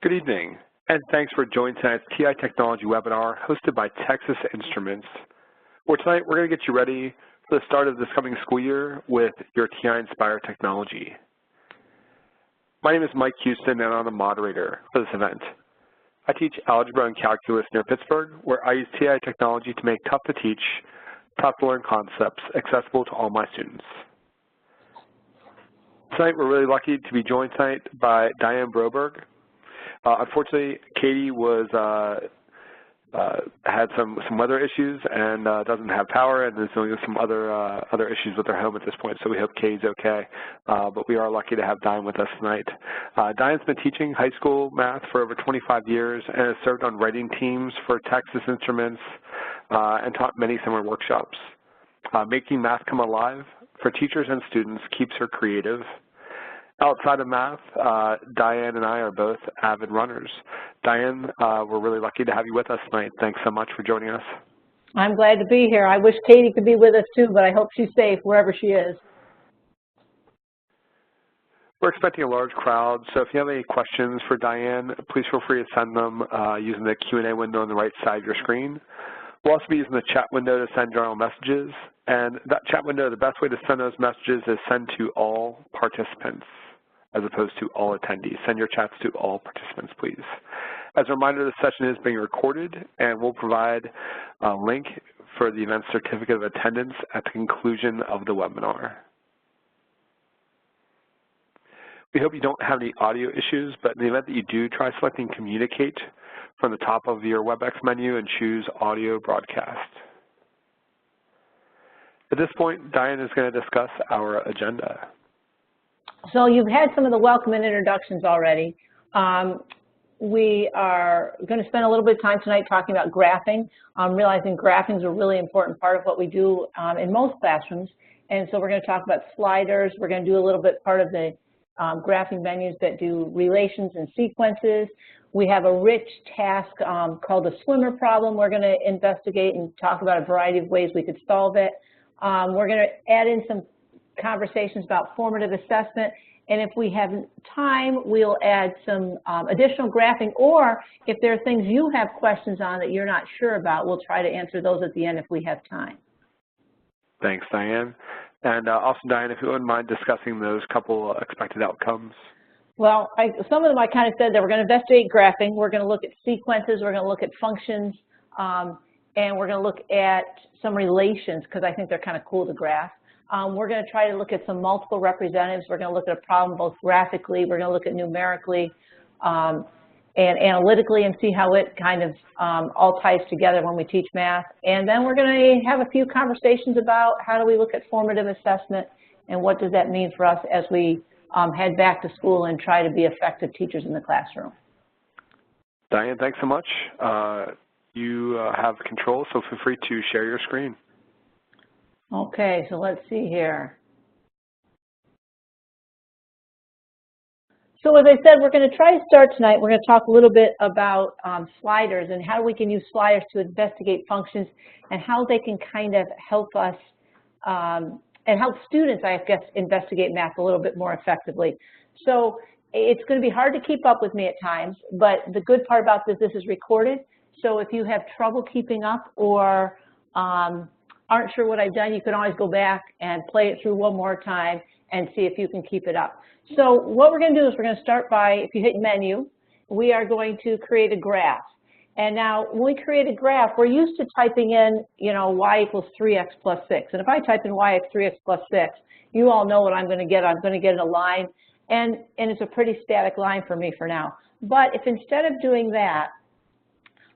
Good evening, and thanks for joining tonight's TI Technology webinar hosted by Texas Instruments, where tonight we're going to get you ready for the start of this coming school year with your TI-Nspire technology. My name is Mike Houston, and I'm the moderator for this event. I teach algebra and calculus near Pittsburgh, where I use TI technology to make tough-to-teach, tough-to-learn concepts accessible to all my students. Tonight, we're really lucky to be joined tonight by Diane Broberg. Unfortunately, Katie had some weather issues and doesn't have power, and there's only some other issues with her home at this point. So we hope Katie's okay. But we are lucky to have Diane with us tonight. Diane's been teaching high school math for over 25 years and has served on writing teams for Texas Instruments and taught many summer workshops. Making math come alive for teachers and students keeps her creative. Outside of math, Diane and I are both avid runners. Diane, we're really lucky to have you with us tonight. Thanks so much for joining us. I'm glad to be here. I wish Katie could be with us too, but I hope she's safe wherever she is. We're expecting a large crowd, so if you have any questions for Diane, please feel free to send them using the Q&A window on the right side of your screen. We'll also be using the chat window to send general messages, and that chat window, the best way to send those messages is send to all participants, as opposed to all attendees. Send your chats to all participants, please. As a reminder, this session is being recorded, and we'll provide a link for the event certificate of attendance at the conclusion of the webinar. We hope you don't have any audio issues, but in the event that you do, try selecting Communicate from the top of your WebEx menu and choose Audio Broadcast. At this point, Diane is going to discuss our agenda. So you've had some of the welcome and introductions already. We are going to spend a little bit of time tonight talking about graphing, realizing graphing is a really important part of what we do in most classrooms. And so we're going to talk about sliders. We're going to do a little bit part of the graphing menus that do relations and sequences. We have a rich task called the swimmer problem. We're going to investigate and talk about a variety of ways we could solve it. We're going to add in some conversations about formative assessment, and if we have time, we'll add some additional graphing, or if there are things you have questions on that you're not sure about, we'll try to answer those at the end if we have time. Thanks, Diane. And also, Diane, if you wouldn't mind discussing those couple expected outcomes. Well, some of them I kind of said that we're going to investigate graphing, we're going to look at sequences, we're going to look at functions, and we're going to look at some relations, because I think they're kind of cool to graph. We're going to try to look at some multiple representatives. We're going to look at a problem both graphically, we're going to look at numerically, and analytically, and see how it kind of all ties together when we teach math. And then we're going to have a few conversations about how do we look at formative assessment and what does that mean for us as we head back to school and try to be effective teachers in the classroom. Diane, thanks so much. You have control, so feel free to share your screen. Okay, so let's see here. So as I said, we're going to try to start tonight. We're going to talk a little bit about sliders and how we can use sliders to investigate functions and how they can kind of help us and help students, I guess, investigate math a little bit more effectively. So it's going to be hard to keep up with me at times, but the good part about this is recorded. So if you have trouble keeping up or aren't sure what I've done, you can always go back and play it through one more time and see if you can keep it up. So what we're going to do is we're going to start by, if you hit menu, we are going to create a graph. And now when we create a graph, we're used to typing in, you know, y equals 3x plus 6. And if I type in y equals 3x plus 6, you all know what I'm going to get. I'm going to get a line, and it's a pretty static line for me for now. But if instead of doing that,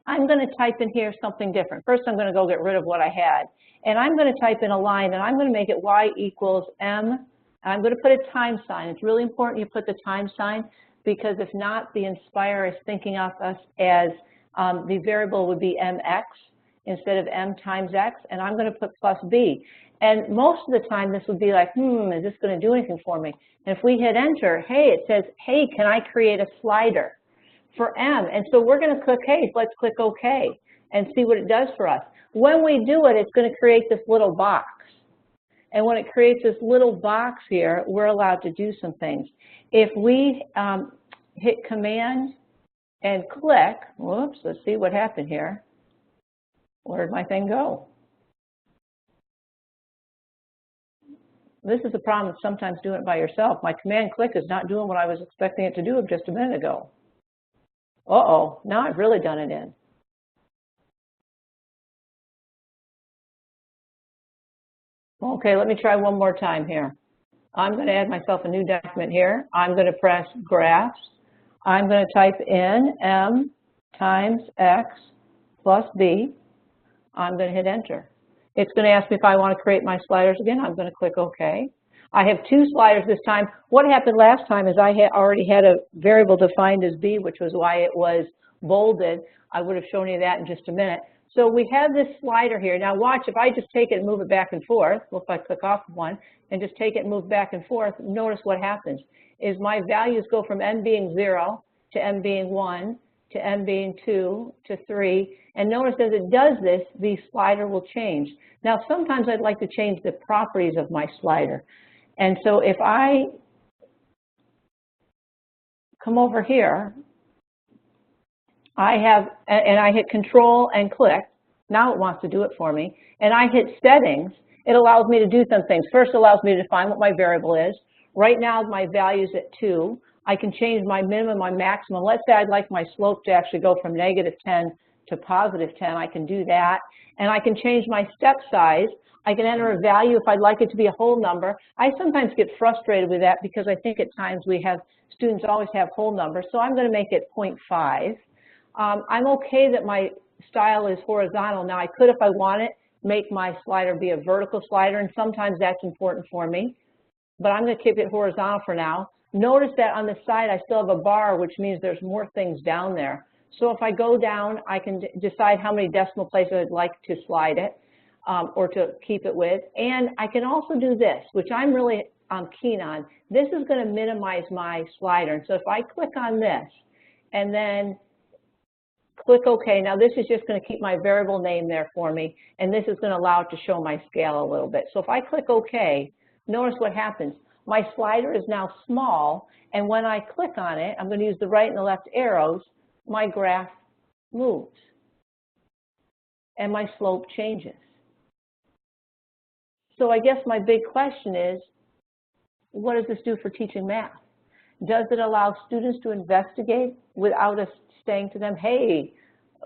I'm going to type in here something different. First, I'm going to go get rid of what I had. And I'm going to type in a line, and I'm going to make it y equals m. I'm going to put a time sign. It's really important you put the time sign, because if not, the Nspire is thinking of us as the variable would be mx instead of m times x, and I'm going to put plus b. And most of the time, this would be like, is this going to do anything for me? And if we hit enter, hey, it says, hey, can I create a slider for m? And so we're going to click, hey, let's click OK and see what it does for us. When we do it, it's going to create this little box. And when it creates this little box here, we're allowed to do some things. If we hit Command and click. Whoops, let's see what happened here. Where did my thing go? This is the problem with sometimes doing it by yourself. My command click is not doing what I was expecting it to do just a minute ago. Uh-oh, now I've really done it in. Okay, let me try one more time here. I'm going to add myself a new document here. I'm going to press graphs. I'm going to type in m times x plus b. I'm going to hit enter. It's going to ask me if I want to create my sliders again. I'm going to click OK. I have two sliders this time. What happened last time is I already had a variable defined as b, which was why it was bolded. I would have shown you that in just a minute. So we have this slider here. Now watch, if I just take it and move it back and forth, well, if I click off of one and just take it and move back and forth, notice what happens is my values go from m being 0 to m being 1 to m being 2 to 3. And notice as it does this, the slider will change. Now sometimes I'd like to change the properties of my slider. And so if I come over here, I hit Control and click. Now it wants to do it for me. And I hit Settings. It allows me to do some things. First, it allows me to define what my variable is. Right now, my value's at 2. I can change my minimum, my maximum. Let's say I'd like my slope to actually go from -10 to +10. I can do that. And I can change my step size. I can enter a value if I'd like it to be a whole number. I sometimes get frustrated with that because I think at times students always have whole numbers. So I'm going to make it 0.5. I'm okay that my style is horizontal. Now I could, if I want it, make my slider be a vertical slider, and sometimes that's important for me. But I'm going to keep it horizontal for now. Notice that on the side I still have a bar, which means there's more things down there. So if I go down, I can decide how many decimal places I'd like to slide it or to keep it with. And I can also do this, which I'm really keen on. This is going to minimize my slider. And so if I click on this and then click OK. Now this is just going to keep my variable name there for me, and this is going to allow it to show my scale a little bit. So if I click OK, notice what happens. My slider is now small, and when I click on it, I'm going to use the right and the left arrows, my graph moves, and my slope changes. So I guess my big question is, what does this do for teaching math? Does it allow students to investigate without us saying to them, hey,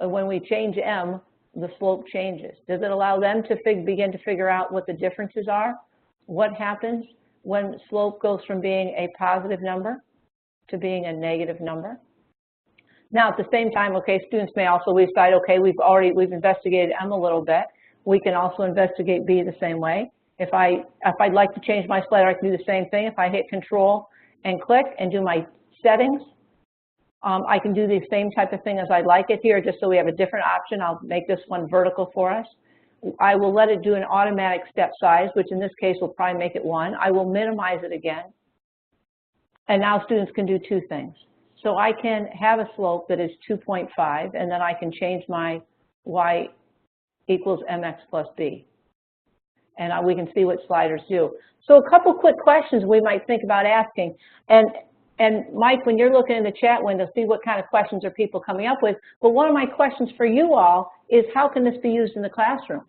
when we change m, the slope changes? Does it allow them to begin to figure out what the differences are? What happens when slope goes from being a positive number to being a negative number? Now, at the same time, okay, students may also decide, okay, we've investigated m a little bit. We can also investigate b the same way. If I'd like to change my slider, I can do the same thing. If I hit Control and click and do my settings, I can do the same type of thing as I'd like it here, just so we have a different option. I'll make this one vertical for us. I will let it do an automatic step size, which in this case will probably make it 1. I will minimize it again. And now students can do two things. So I can have a slope that is 2.5, and then I can change my y equals mx plus b. And we can see what sliders do. So a couple quick questions we might think about asking. And Mike, when you're looking in the chat window, see what kind of questions are people coming up with. But one of my questions for you all is, how can this be used in the classroom?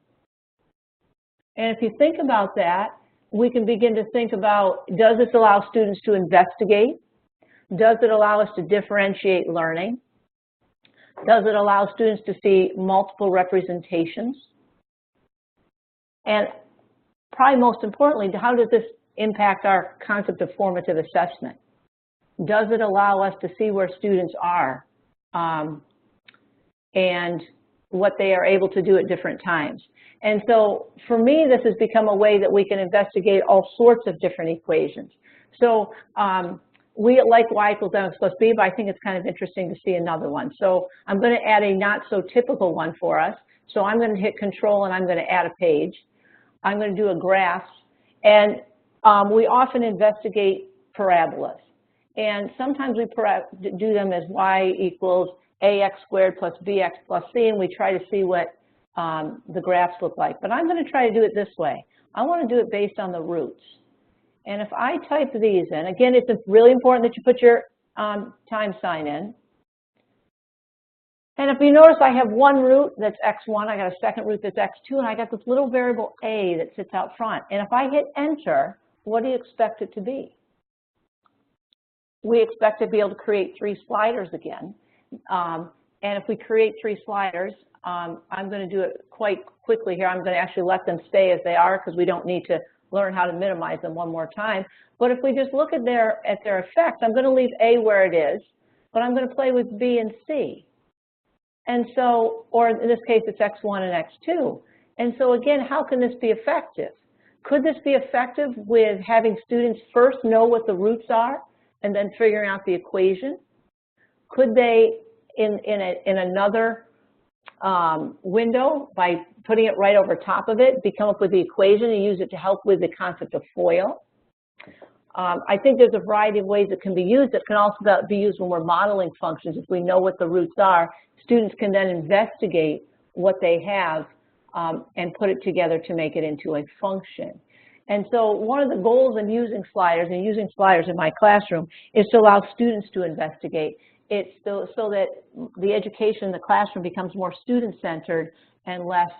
And if you think about that, we can begin to think about, does this allow students to investigate? Does it allow us to differentiate learning? Does it allow students to see multiple representations? And probably most importantly, how does this impact our concept of formative assessment? Does it allow us to see where students are and what they are able to do at different times? And so for me, this has become a way that we can investigate all sorts of different equations. So we like y equals mx plus b, but I think it's kind of interesting to see another one. So I'm going to add a not so typical one for us. So I'm going to hit Control and I'm going to add a page. I'm going to do a graph. And we often investigate parabolas. And sometimes we do them as y equals ax squared plus bx plus c, and we try to see what the graphs look like. But I'm going to try to do it this way. I want to do it based on the roots. And if I type these in, again, it's really important that you put your time sign in. And if you notice, I have one root that's x1, I got a second root that's x2, and I got this little variable a that sits out front. And if I hit enter, what do you expect it to be? We expect to be able to create 3 sliders again. And if we create 3 sliders, I'm going to do it quite quickly here. I'm going to actually let them stay as they are because we don't need to learn how to minimize them one more time. But if we just look at their effects, I'm going to leave A where it is, but I'm going to play with B and C. And so, or in this case, it's x1 and x2. And so again, how can this be effective? Could this be effective with having students first know what the roots are and then figuring out the equation? Could they, in another window, by putting it right over top of it, come up with the equation and use it to help with the concept of FOIL? I think there's a variety of ways it can be used. It can also be used when we're modeling functions. If we know what the roots are, students can then investigate what they have and put it together to make it into a function. And so one of the goals in using sliders in my classroom is to allow students to investigate. It's so that the education in the classroom becomes more student-centered and less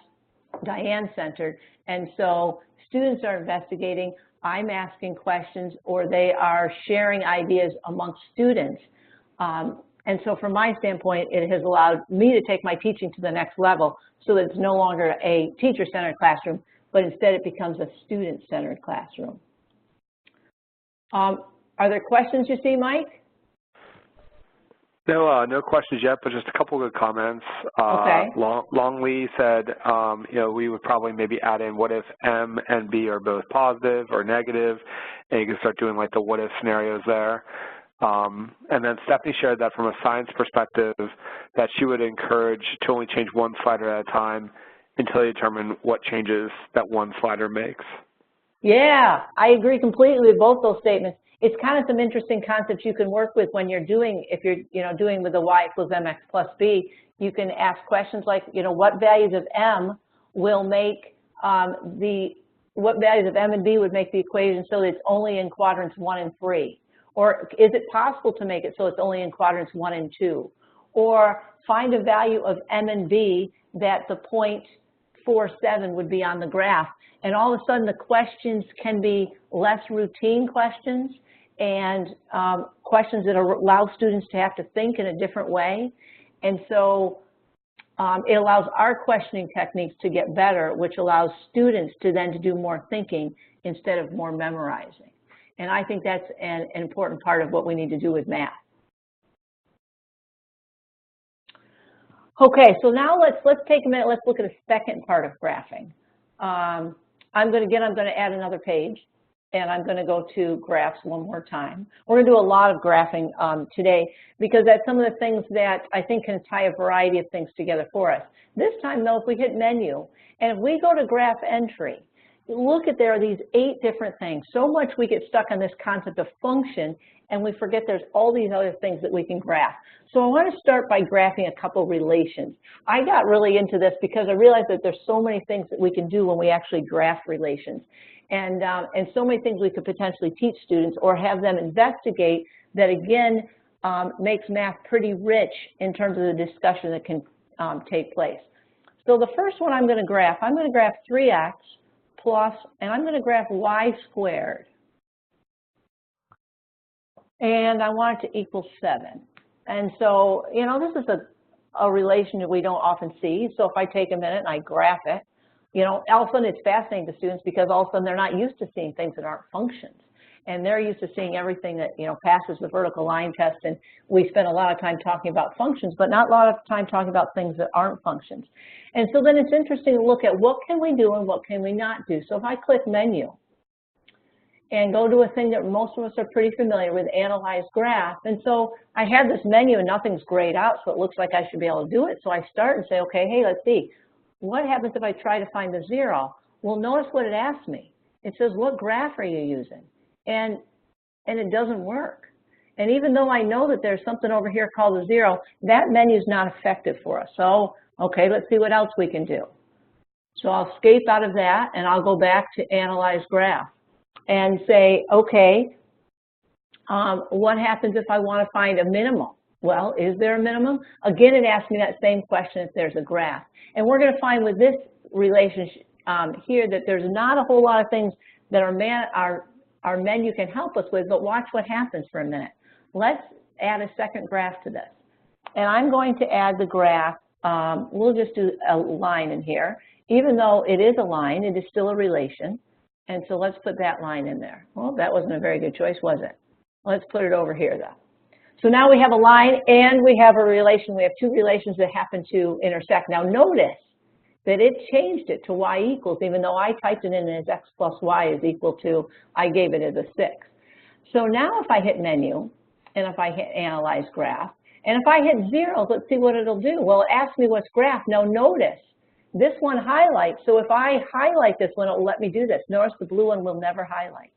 Diane-centered. And so students are investigating, I'm asking questions, or they are sharing ideas amongst students. And so from my standpoint, it has allowed me to take my teaching to the next level so that it's no longer a teacher-centered classroom, but instead it becomes a student-centered classroom. Are there questions you see, Mike? No, no questions yet, but just a couple of good comments. Okay. Long Lee said, you know, we would probably maybe add in what if M and B are both positive or negative, and you can start doing like the what if scenarios there. And then Stephanie shared that from a science perspective, that she would encourage to only change one slider at a time until you determine what changes that one slider makes. Yeah, I agree completely with both those statements. It's kind of some interesting concepts you can work with when you're doing, if you're doing with the y equals mx plus b. You can ask questions like, what values of m will make what values of m and b would make the equation so that it's only in quadrants 1 and 3? Or is it possible to make it so it's only in quadrants 1 and 2? Or find a value of m and b that the point 4.7 would be on the graph. And all of a sudden the questions can be less routine questions and questions that allow students to have to think in a different way. And so it allows our questioning techniques to get better, which allows students to then to do more thinking instead of more memorizing. And I think that's an important part of what we need to do with math. Okay, so now let's take a minute. Let's look at a second part of graphing. I'm going to add another page, and I'm going to go to graphs one more time. We're going to do a lot of graphing today because that's some of the things that I think can tie a variety of things together for us. This time, though, if we hit menu, and if we go to graph entry, look at there are these 8 different things. So much we get stuck on this concept of function, and we forget there's all these other things that we can graph. So I want to start by graphing a couple relations. I got really into this because I realized that there's so many things that we can do when we actually graph relations. And so many things we could potentially teach students or have them investigate that, again, makes math pretty rich in terms of the discussion that can take place. So the first one I'm going to graph 3x plus, and I'm going to graph y squared. And I want it to equal 7. And so, this is a relation that we don't often see. So if I take a minute and I graph it, all of a sudden it's fascinating to students because all of a sudden they're not used to seeing things that aren't functions. And they're used to seeing everything that, passes the vertical line test. And we spend a lot of time talking about functions, but not a lot of time talking about things that aren't functions. And so then it's interesting to look at what can we do and what can we not do. So if I click menu and go to a thing that most of us are pretty familiar with, analyze graph. And so I have this menu and nothing's grayed out, so it looks like I should be able to do it. So I start and say, okay, hey, let's see. What happens if I try to find the 0? Well, notice what it asks me. It says, what graph are you using? And it doesn't work. And even though I know that there's something over here called a 0, that menu is not effective for us. So, okay, let's see what else we can do. So I'll escape out of that, and I'll go back to analyze graph and say, okay, what happens if I want to find a minimum? Well, is there a minimum? Again, it asks me that same question if there's a graph. And we're going to find with this relationship here that there's not a whole lot of things that our menu can help us with, but watch what happens for a minute. Let's add a second graph to this. And I'm going to add the graph. We'll just do a line in here. Even though it is a line, it is still a relation. And so let's put that line in there. Well, that wasn't a very good choice, was it? Let's put it over here, though. So now we have a line and we have a relation. We have two relations that happen to intersect. Now notice that it changed it to y equals, even though I typed it in as x plus y is equal to, I gave it as a 6. So now if I hit menu, and if I hit analyze graph, and if I hit zeros, let's see what it'll do. Well, it asks me what's graph. Now notice, this one highlights. So if I highlight this one, it will let me do this. Notice the blue one will never highlight.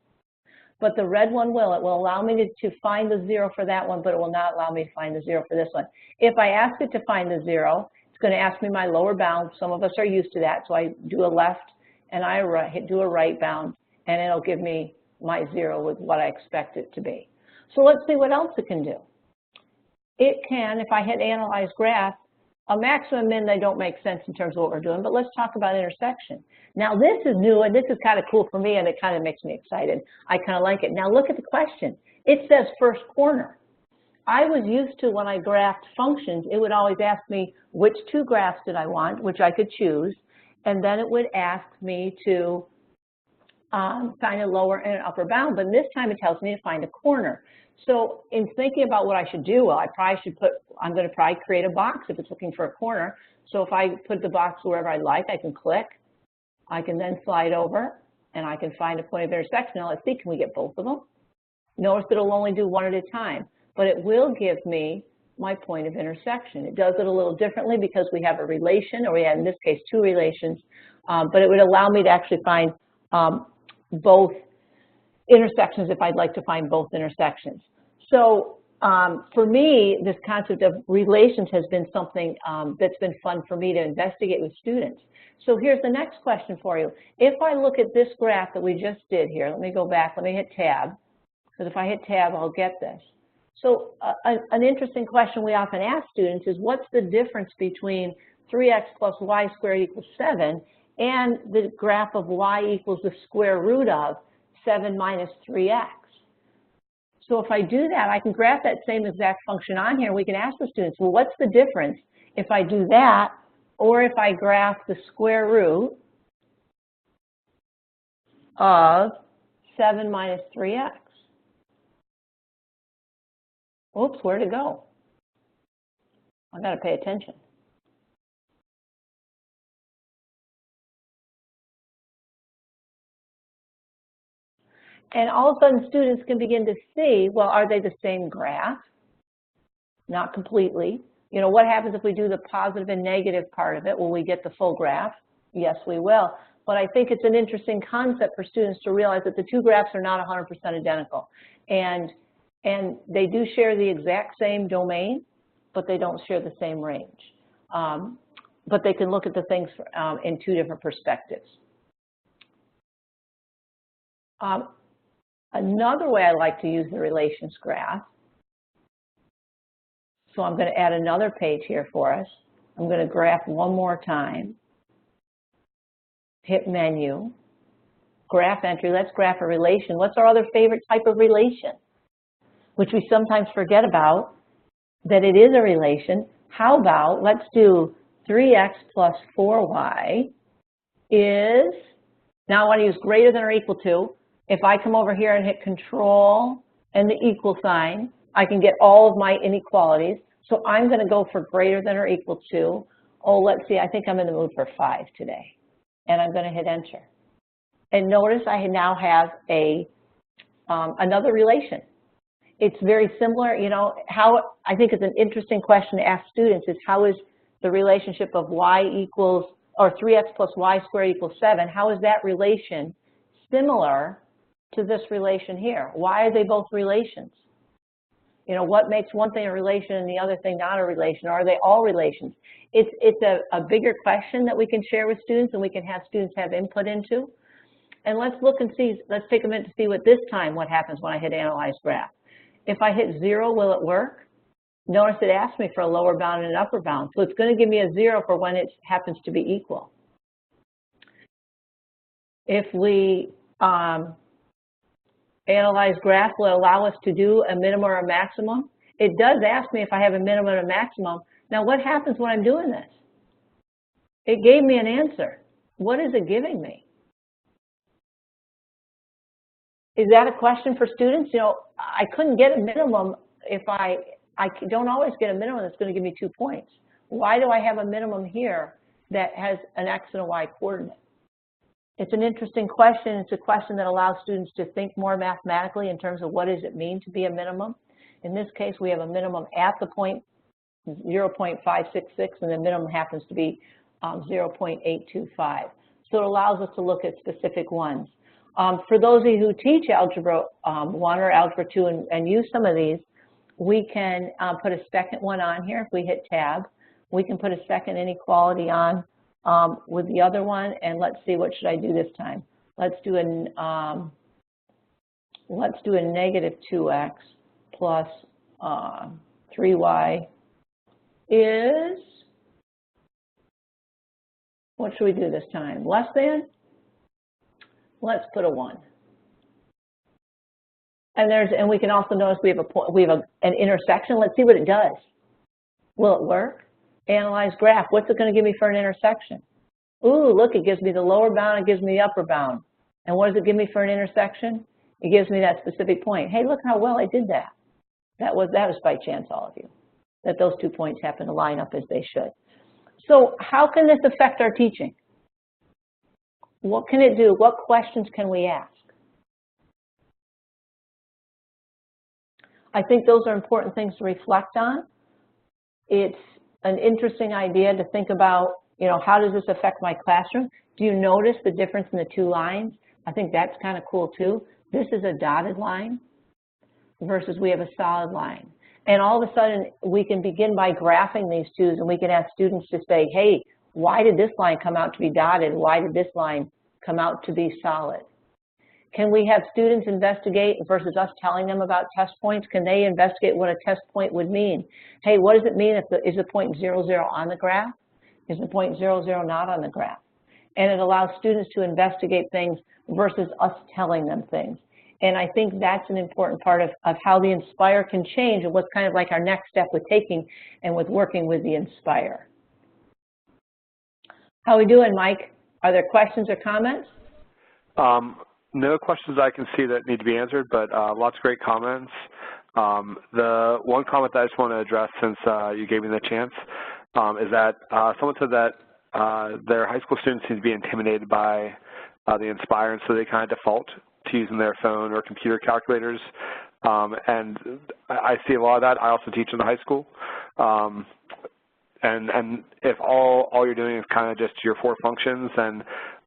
But the red one will. It will allow me to find the 0 for that one, but it will not allow me to find the 0 for this one. If I ask it to find the 0, it's going to ask me my lower bound. Some of us are used to that, so I do a left and I do a right bound, and it'll give me my 0 with what I expect it to be. So let's see what else it can do. It can, if I hit analyze graph, a maximum min, they don't make sense in terms of what we're doing, but let's talk about intersection. Now this is new, and this is kind of cool for me, and it kind of makes me excited. I kind of like it. Now look at the question. It says first corner. I was used to when I graphed functions, it would always ask me which two graphs did I want, which I could choose, and then it would ask me to find a lower and an upper bound, but this time it tells me to find a corner. So in thinking about what I should do, well, I'm going to probably create a box if it's looking for a corner. So if I put the box wherever I like, I can click. I can then slide over, and I can find a point of intersection. Now let's see, can we get both of them? Notice that it'll only do one at a time, but it will give me my point of intersection. It does it a little differently because we have a relation, or we have, in this case, two relations, but it would allow me to actually find both intersections if I'd like to find both intersections. So for me, this concept of relations has been something that's been fun for me to investigate with students. So here's the next question for you. If I look at this graph that we just did here, let me go back, let me hit tab, because if I hit tab, I'll get this. So an interesting question we often ask students is, what's the difference between 3x plus y squared equals 7 and the graph of y equals the square root of 7 minus 3x? So if I do that, I can graph that same exact function on here. We can ask the students, well, what's the difference if I do that or if I graph the square root of 7 minus 3x? Oops, where'd it go? I've got to pay attention. And all of a sudden, students can begin to see, well, are they the same graph? Not completely. You know, what happens if we do the positive and negative part of it? Will we get the full graph? Yes, we will. But I think it's an interesting concept for students to realize that the two graphs are not 100% identical. And they do share the exact same domain, but they don't share the same range. But they can look at the things in two different perspectives. Another way I like to use the relations graph, so I'm going to add another page here for us. I'm going to graph one more time. Hit menu, graph entry, let's graph a relation. What's our other favorite type of relation? Which we sometimes forget about, that it is a relation. How about, let's do 3x plus 4y is, now I want to use greater than or equal to. If I come over here and hit control and the equal sign, I can get all of my inequalities. So I'm going to go for greater than or equal to, oh, let's see, I think I'm in the mood for 5 today. And I'm going to hit enter. And notice I now have another relation. It's very similar, you know, how I think it's an interesting question to ask students is, how is the relationship of y equals, or 3x plus y squared equals 7, how is that relation similar to this relation here? Why are they both relations? You know, what makes one thing a relation and the other thing not a relation? Or are they all relations? It's a bigger question that we can share with students and we can have students have input into. And let's look and see, let's take a minute to see what happens when I hit analyze graph. If I hit 0, will it work? Notice it asked me for a lower bound and an upper bound. So it's going to give me a 0 for when it happens to be equal. If we analyze graph, will allow us to do a minimum or a maximum. It does ask me if I have a minimum and a maximum. Now what happens when I'm doing this? It gave me an answer. What is it giving me? Is that a question for students? You know, I couldn't get a minimum if I don't always get a minimum that's going to give me 2 points. Why do I have a minimum here that has an X and a Y coordinate? It's an interesting question. It's a question that allows students to think more mathematically in terms of what does it mean to be a minimum. In this case, we have a minimum at the point 0.566, and the minimum happens to be 0.825. So it allows us to look at specific ones. For those of you who teach Algebra 1 or Algebra 2 and use some of these, we can put a second one on here. If we hit Tab, we can put a second inequality on with the other one, and let's see, what should I do this time? Let's do a negative 2x plus 3y is, what should we do this time? Less than? Let's put a 1. And we can also notice we have an intersection. Let's see what it does. Will it work? Analyze graph. What's it going to give me for an intersection? Ooh, look, it gives me the lower bound, it gives me the upper bound. And what does it give me for an intersection? It gives me that specific point. Hey, look how well I did that. That was by chance, all of you, that those 2 points happen to line up as they should. So how can this affect our teaching? What can it do? What questions can we ask? I think those are important things to reflect on. It's an interesting idea to think about, you know, how does this affect my classroom? Do you notice the difference in the 2 lines? I think that's kind of cool too. This is a dotted line versus we have a solid line. And all of a sudden, we can begin by graphing these twos, and we can ask students to say, hey, why did this line come out to be dotted? Why did this line come out to be solid? Can we have students investigate versus us telling them about test points? Can they investigate what a test point would mean? Hey, what does it mean if is the point 0, 0 on the graph? Is the point 0, 0 not on the graph? And it allows students to investigate things versus us telling them things. And I think that's an important part of how the Nspire can change and what's kind of like our next step with taking and with working with the Nspire. How are we doing, Mike? Are there questions or comments? No questions I can see that need to be answered, but lots of great comments. The one comment that I just want to address, since you gave me the chance, is that someone said that their high school students seem to be intimidated by the Nspire, and so they kind of default to using their phone or computer calculators. And I see a lot of that. I also teach in the high school. And if all you're doing is kind of just your 4 functions, then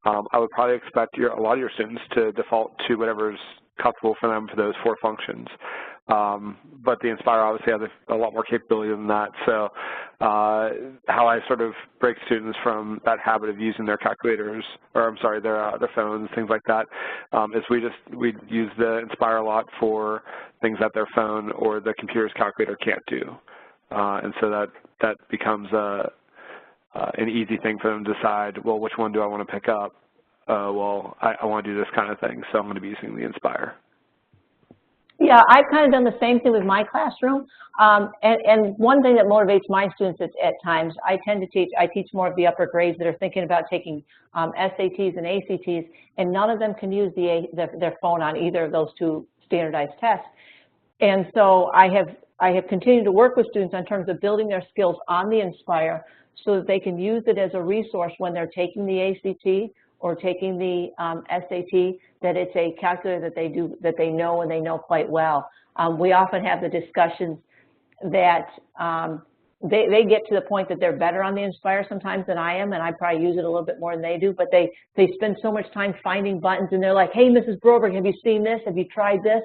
I would probably expect a lot of your students to default to whatever's comfortable for them for those 4 functions. But the Nspire obviously has a lot more capability than that. So how I sort of break students from that habit of using their calculators, or I'm sorry, their phones, things like that, is we use the Nspire a lot for things that their phone or the computer's calculator can't do. And so that becomes an easy thing for them to decide, well, which one do I want to pick up? Well, I want to do this kind of thing, so I'm going to be using the Nspire. Yeah, I've kind of done the same thing with my classroom. And one thing that motivates my students at times, I teach more of the upper grades that are thinking about taking SATs and ACTs, and none of them can use their phone on either of those 2 standardized tests. And so I have continued to work with students in terms of building their skills on the Nspire so that they can use it as a resource when they're taking the ACT or taking the SAT, that it's a calculator that they know and they know quite well. We often have the discussions that they get to the point that they're better on the Nspire sometimes than I am, and I probably use it a little bit more than they do, but they spend so much time finding buttons, and they're like, hey, Mrs. Broberg, have you seen this? Have you tried this?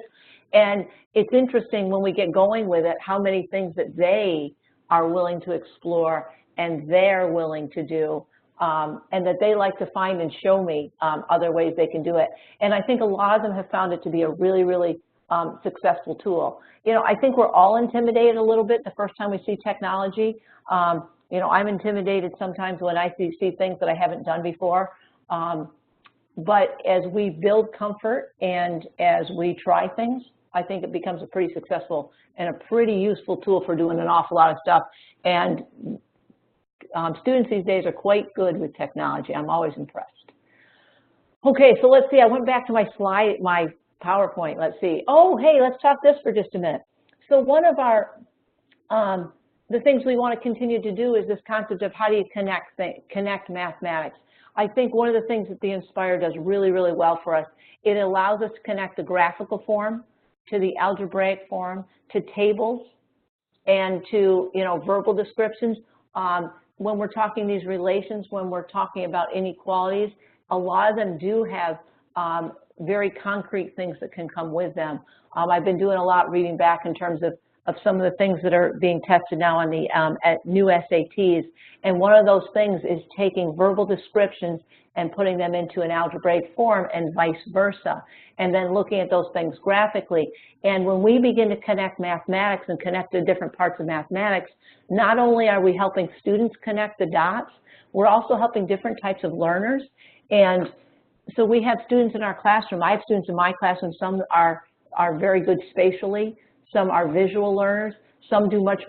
And it's interesting when we get going with it, how many things that they are willing to explore and they're willing to do, and that they like to find and show me other ways they can do it. And I think a lot of them have found it to be a really, really successful tool. You know, I think we're all intimidated a little bit the first time we see technology. You know, I'm intimidated sometimes when I see things that I haven't done before. But as we build comfort and as we try things, I think it becomes a pretty successful and a pretty useful tool for doing an awful lot of stuff. And students these days are quite good with technology. I'm always impressed. Okay, so let's see. I went back to my slide, my PowerPoint. Let's see. Oh, hey, let's talk this for just a minute. So one of our the things we want to continue to do is this concept of how do you connect mathematics. I think one of the things that the Nspire does really, really well for us, it allows us to connect the graphical form to the algebraic form, to tables, and to, you know, verbal descriptions. When we're talking these relations, when we're talking about inequalities, a lot of them do have very concrete things that can come with them. I've been doing a lot reading back in terms of some of the things that are being tested now on the new SATs. And one of those things is taking verbal descriptions and putting them into an algebraic form and vice versa, and then looking at those things graphically. And when we begin to connect mathematics and connect the different parts of mathematics, not only are we helping students connect the dots, we're also helping different types of learners. And so we have students in our classroom. I have students in my classroom. Some are very good spatially. Some are visual learners. Some do much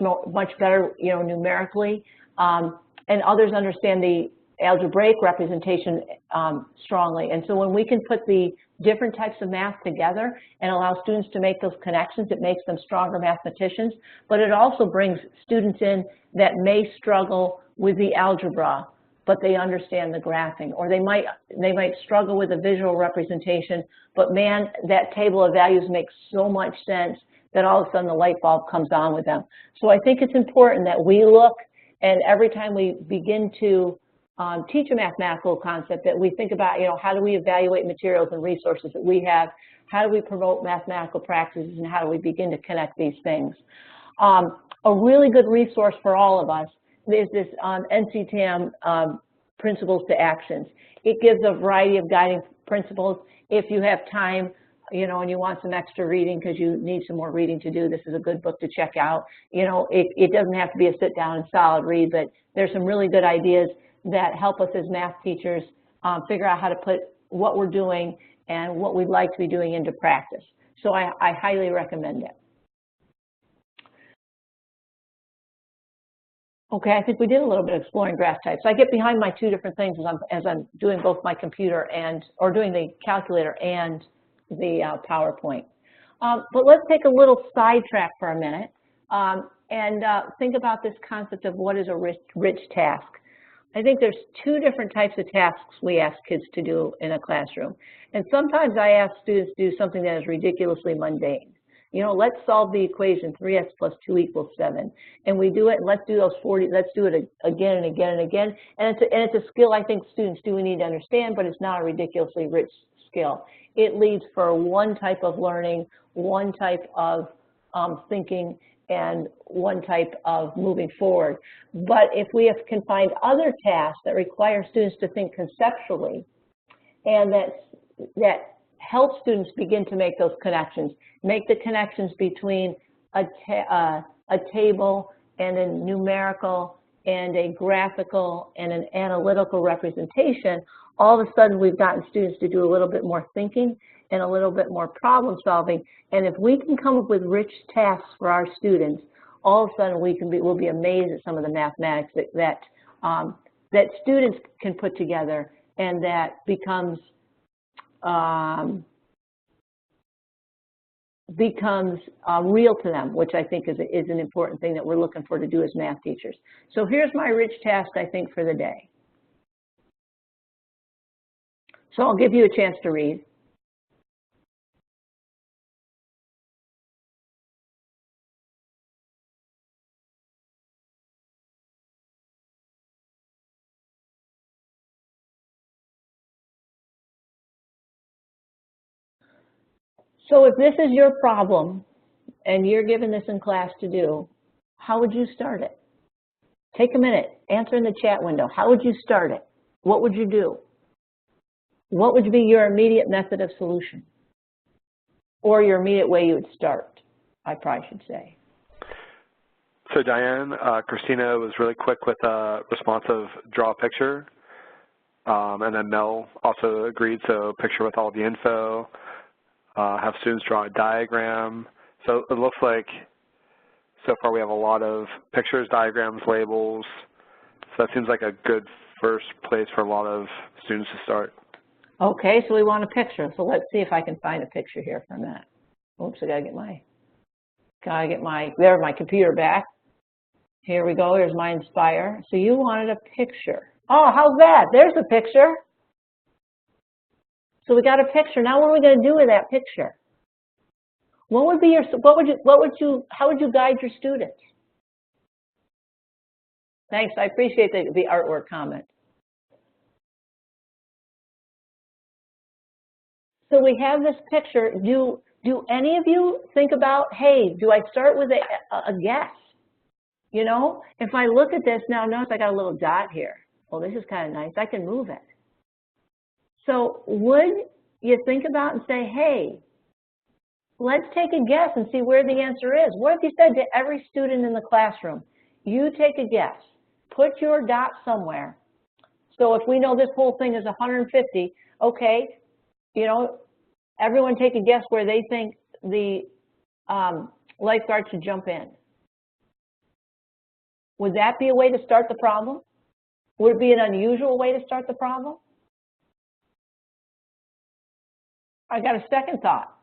better, you know, numerically. And others understand the algebraic representation strongly. And so when we can put the different types of math together and allow students to make those connections, it makes them stronger mathematicians. But it also brings students in that may struggle with the algebra, but they understand the graphing, or they might struggle with the visual representation, but man, that table of values makes so much sense that all of a sudden the light bulb comes on with them. So I think it's important that we look, and every time we begin to teach a mathematical concept, that we think about, you know, how do we evaluate materials and resources that we have, how do we promote mathematical practices, and how do we begin to connect these things. A really good resource for all of us is this NCTAM Principles to Actions. It gives a variety of guiding principles. If you have time, you know, and you want some extra reading because you need some more reading to do, this is a good book to check out. You know, it doesn't have to be a sit down and solid read, but there's some really good ideas that help us as math teachers figure out how to put what we're doing and what we'd like to be doing into practice. So I highly recommend it. Okay, I think we did a little bit of exploring graph types. I get behind my two different things as I'm doing both my computer or doing the calculator and the PowerPoint. But let's take a little sidetrack for a minute and think about this concept of what is a rich task. I think there's two different types of tasks we ask kids to do in a classroom. And sometimes I ask students to do something that is ridiculously mundane. You know, let's solve the equation 3x plus 2 equals 7. And we do it, and let's do those 40, let's do it again and again and again. And it's a skill I think students do need to understand, but it's not a ridiculously rich skill. It leads for one type of learning, one type of thinking, and one type of moving forward. But if we can find other tasks that require students to think conceptually, and that help students begin to make those connections, make the connections between a table and a numerical and a graphical and an analytical representation, all of a sudden we've gotten students to do a little bit more thinking and a little bit more problem solving. And if we can come up with rich tasks for our students, all of a sudden we'll be amazed at some of the mathematics that students can put together, and that becomes real to them, which I think is an important thing that we're looking for to do as math teachers. So here's my rich task, I think, for the day. So I'll give you a chance to read. So if this is your problem and you're given this in class to do, how would you start it? Take a minute, answer in the chat window. How would you start it? What would you do? What would be your immediate method of solution? or your immediate way you would start, I probably should say. So Diane, Christina was really quick with a responsive draw a picture, and then Mel also agreed, so picture with all the info, have students draw a diagram. So it looks like so far we have a lot of pictures, diagrams, labels, so that seems like a good first place for a lot of students to start. Okay, so we want a picture, so let's see if I can find a picture here for a minute. Oops, I gotta get my computer back. Here we go, here's my Nspire. So you wanted a picture. Oh, how's that? There's a picture. So we got a picture. Now what are we going to do with that picture? What would be your, how would you guide your students? Thanks, I appreciate the artwork comment. So we have this picture. Do any of you think about, hey, do I start with a guess? You know, if I look at this now, notice I got a little dot here. Well, this is kind of nice. I can move it. So would you think about and say, hey, let's take a guess and see where the answer is? What if you said to every student in the classroom, you take a guess, put your dot somewhere. So if we know this whole thing is 150, okay, you know, everyone take a guess where they think the lifeguard should jump in. Would that be a way to start the problem? Would it be an unusual way to start the problem? I got a second thought.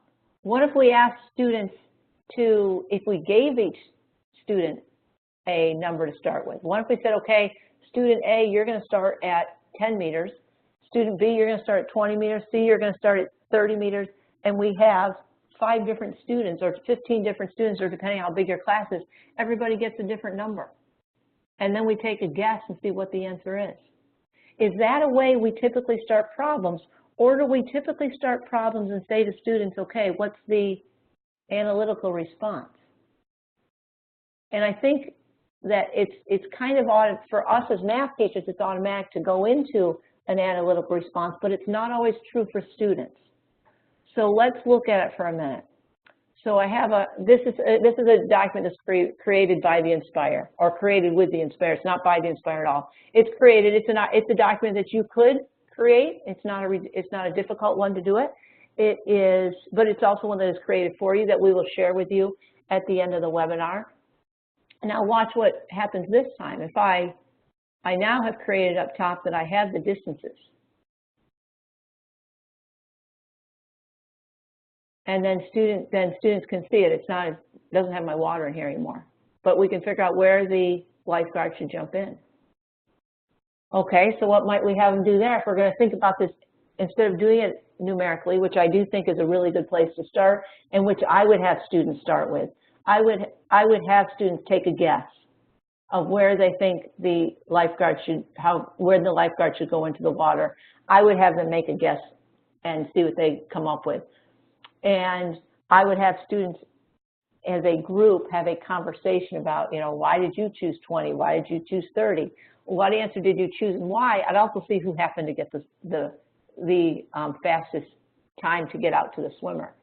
What if we asked students to, if we gave each student a number to start with? What if we said, okay, student A, you're going to start at 10 meters. Student B, you're going to start at 20 meters. C, you're going to start at 30 meters. And we have 5 different students or 15 different students, or depending on how big your class is, everybody gets a different number. And then we take a guess and see what the answer is. Is that a way we typically start problems, or do we typically start problems and say to students, okay, what's the analytical response? And I think that it's kind of odd for us as math teachers, it's automatic to go into an analytical response, but it's not always true for students. So let's look at it for a minute. So I have this is a document that's created by the Nspire, or created with the Nspire. It's not by the Nspire at all. It's created. It's a document that you could create. It's not a difficult one to do it. It is, but it's also one that is created for you that we will share with you at the end of the webinar. Now watch what happens this time. If I now have created up top that I have the distances. And then students can see it. It doesn't have my water in here anymore. But we can figure out where the lifeguard should jump in. Okay, so what might we have them do there? If we're going to think about this, instead of doing it numerically, which I do think is a really good place to start, and which I would have students start with, I would have students take a guess of where they think the lifeguard should, where the lifeguard should go into the water. I would have them make a guess and see what they come up with. And I would have students as a group have a conversation about, you know, why did you choose 20? Why did you choose 30? What answer did you choose and why? I'd also see who happened to get the fastest time to get out to the swimmer.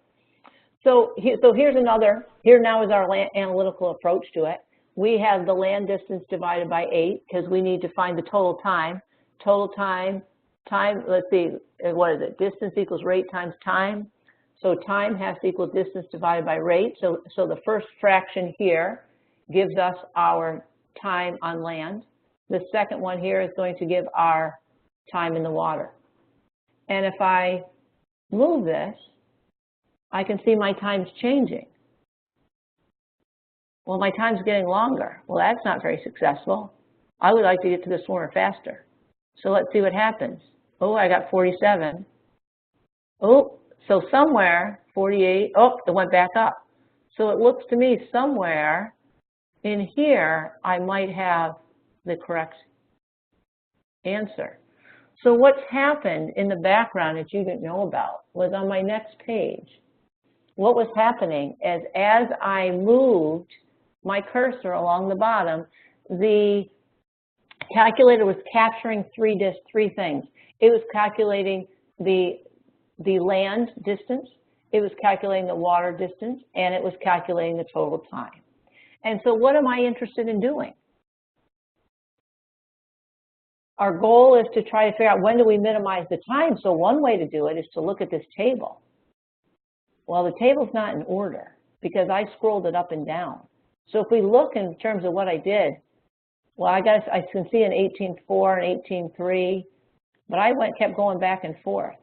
So here's another, here now is our analytical approach to it. We have the land distance divided by 8 because we need to find the total time. Total time, let's see, what is it? Distance equals rate times time. So time has to equal distance divided by rate. So the first fraction here gives us our time on land. The second one here is going to give our time in the water. And if I move this, I can see my time's changing. Well, my time's getting longer. Well, that's not very successful. I would like to get to the swimmer faster. So let's see what happens. Oh, I got 47. Oh, so somewhere, 48, oh, it went back up. So it looks to me somewhere in here, I might have the correct answer. So what's happened in the background that you didn't know about was on my next page. What was happening is as I moved my cursor along the bottom, the calculator was capturing three things. It was calculating the land distance, it was calculating the water distance, and it was calculating the total time. And so what am I interested in doing? Our goal is to try to figure out when do we minimize the time. So one way to do it is to look at this table. Well, the table's not in order because I scrolled it up and down. So if we look in terms of what I did, well, I can see an 18.4 and 18.3, but I kept going back and forth.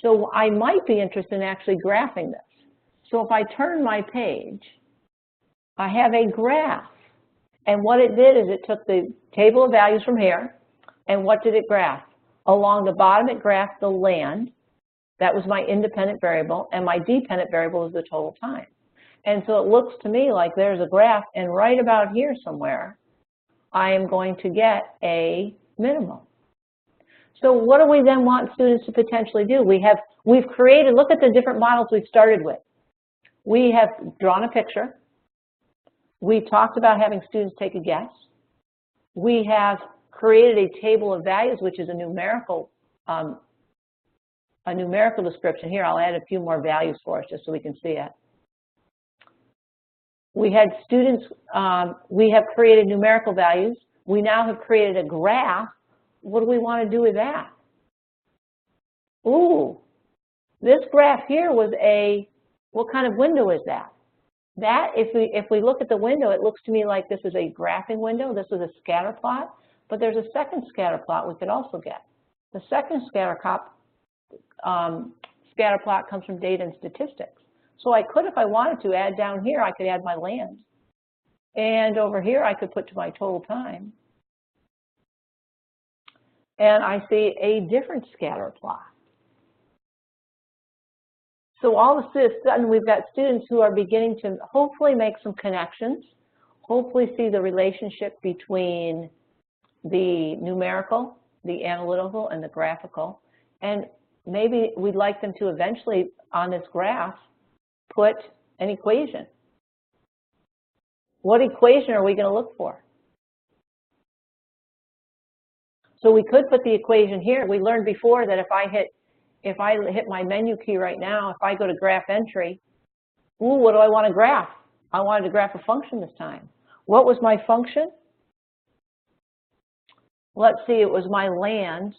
So I might be interested in actually graphing this. So if I turn my page, I have a graph. And what it did is it took the table of values from here, and what did it graph? Along the bottom, it graphed the land. That was my independent variable, and my dependent variable was the total time. And so it looks to me like there's a graph, and right about here somewhere, I am going to get a minimum. So what do we then want students to potentially do? We've created, look at the different models we've started with. We have drawn a picture. We talked about having students take a guess. We have created a table of values, which is a numerical description. Here, I'll add a few more values for us just so we can see it. We had students, we have created numerical values. We now have created a graph. What do we want to do with that? Ooh, this graph here was what kind of window is that? That, if we look at the window, it looks to me like this is a graphing window. This is a scatter plot, but there's a second scatter plot we could also get. The second scatter plot comes from data and statistics. So I could, if I wanted to, add down here, I could add my land. And over here, I could put to my total time. And I see a different scatter plot. So all of a sudden, we've got students who are beginning to hopefully make some connections, hopefully see the relationship between the numerical, the analytical, and the graphical. And maybe we'd like them to eventually, on this graph, put an equation. What equation are we going to look for? So we could put the equation here. We learned before that if I hit my menu key right now, if I go to graph entry, ooh, what do I want to graph? I wanted to graph a function this time. What was my function? Let's see, it was my land.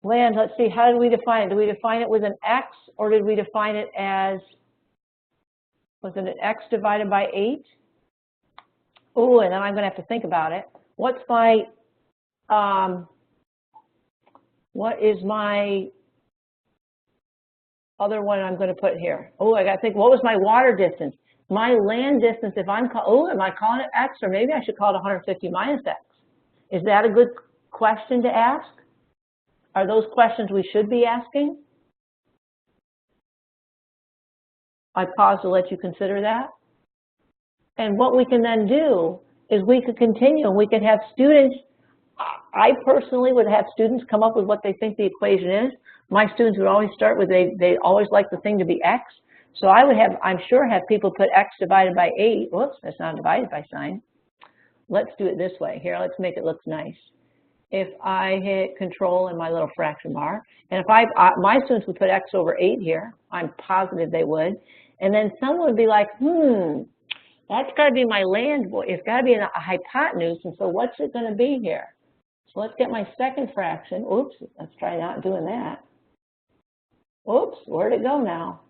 Land, let's see, how did we define it? Did we define it with an x, or did we define it as, was it an x divided by 8? Ooh, and then I'm going to have to think about it. What's my, what is my other one I'm going to put here? Oh, I got to think, what was my water distance? My land distance, if I'm, am I calling it x, or maybe I should call it 150 minus x? Is that a good question to ask? Are those questions we should be asking? I pause to let you consider that. And what we can then do is we could continue, and we could have students, I personally would have students come up with what they think the equation is. My students would always start with, they always like the thing to be x. So I would have, I'm sure, have people put x divided by 8. Whoops, that's not a divided by sign. Let's do it this way. Here, let's make it look nice. If I hit control in my little fraction bar, and if my students would put x over 8 here, I'm positive they would, and then someone would be like, that's got to be my land, it's got to be a hypotenuse, and so what's it going to be here? So let's get my second fraction. Oops, let's try not doing that. Oops, where'd it go now?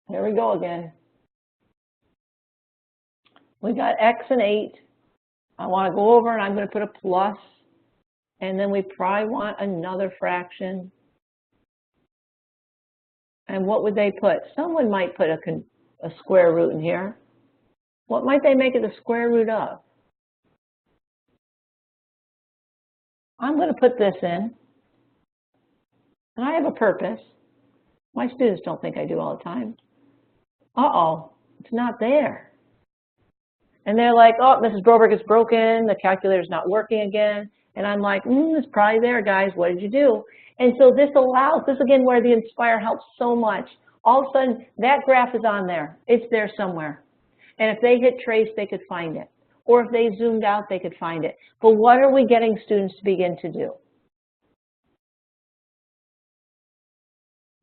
Here we go again. We got x and 8. I want to go over, and I'm going to put a plus. And then we probably want another fraction. And what would they put? Someone might put a square root in here. What might they make it the square root of? I'm going to put this in. And I have a purpose. My students don't think I do all the time. Uh-oh, it's not there. And they're like, oh, Mrs. Broberg, it's broken. The calculator's not working again. And I'm like, it's probably there, guys. What did you do? And so this allows, this again where the Nspire helps so much. All of a sudden, that graph is on there. It's there somewhere. And if they hit trace, they could find it. Or if they zoomed out, they could find it. But what are we getting students to begin to do?